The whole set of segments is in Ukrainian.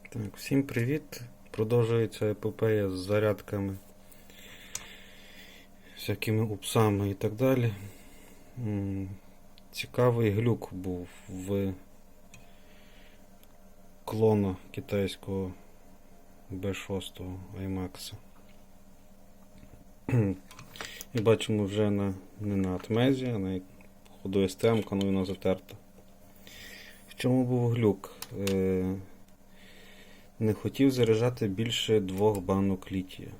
Так, всім привіт! Продовжується епопея з зарядками, всякими упсами і так далі. Цікавий глюк був в клона китайського B6 IMAX. І бачимо вже не на атмезі, а на ходу STM-ка, ну вона затерта. В чому був глюк? Не хотів заряджати більше 2 банок літія.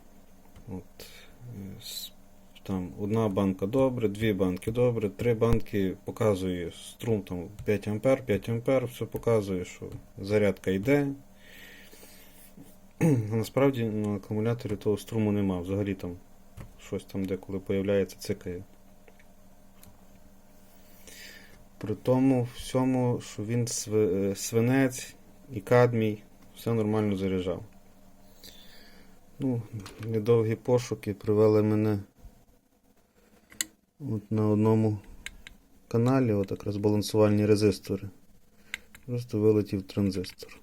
Там одна банка добре, 2 банки добре, 3 банки показує струм там 5 А, 5 А, все показує, що зарядка йде. А насправді на акумуляторі того струму нема, взагалі там щось там деколи появляється, цикає. При тому всьому, що він свинець і кадмій, все нормально заряджав. Недовгі пошуки привели мене на одному каналі, от якраз балансувальні резистори. Просто вилетів транзистор.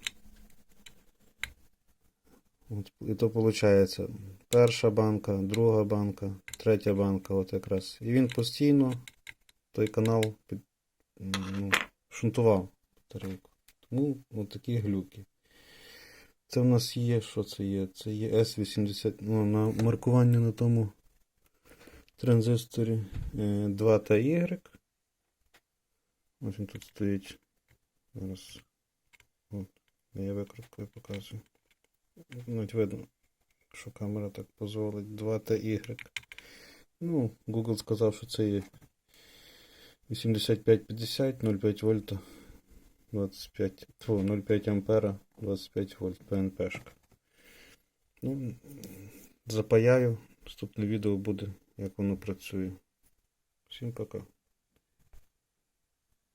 І то виходить перша банка, друга банка, третя банка, от якраз. І він постійно той канал шунтував батарейку. Тому от такі глюки. Це в нас є, що це є? Це є S80, на маркування на тому транзисторі 2 та Y. Ось він тут стоїть. Зараз. От, я викруткою показую. Навіть видно, що камера так дозволить. 2 та Y. Google сказав, що це є 8550, 0,5 вольта, 0,5 ампера, 25 вольт ПНПшка. Запаяю. Наступне відео буде, як воно працює. Всім пока.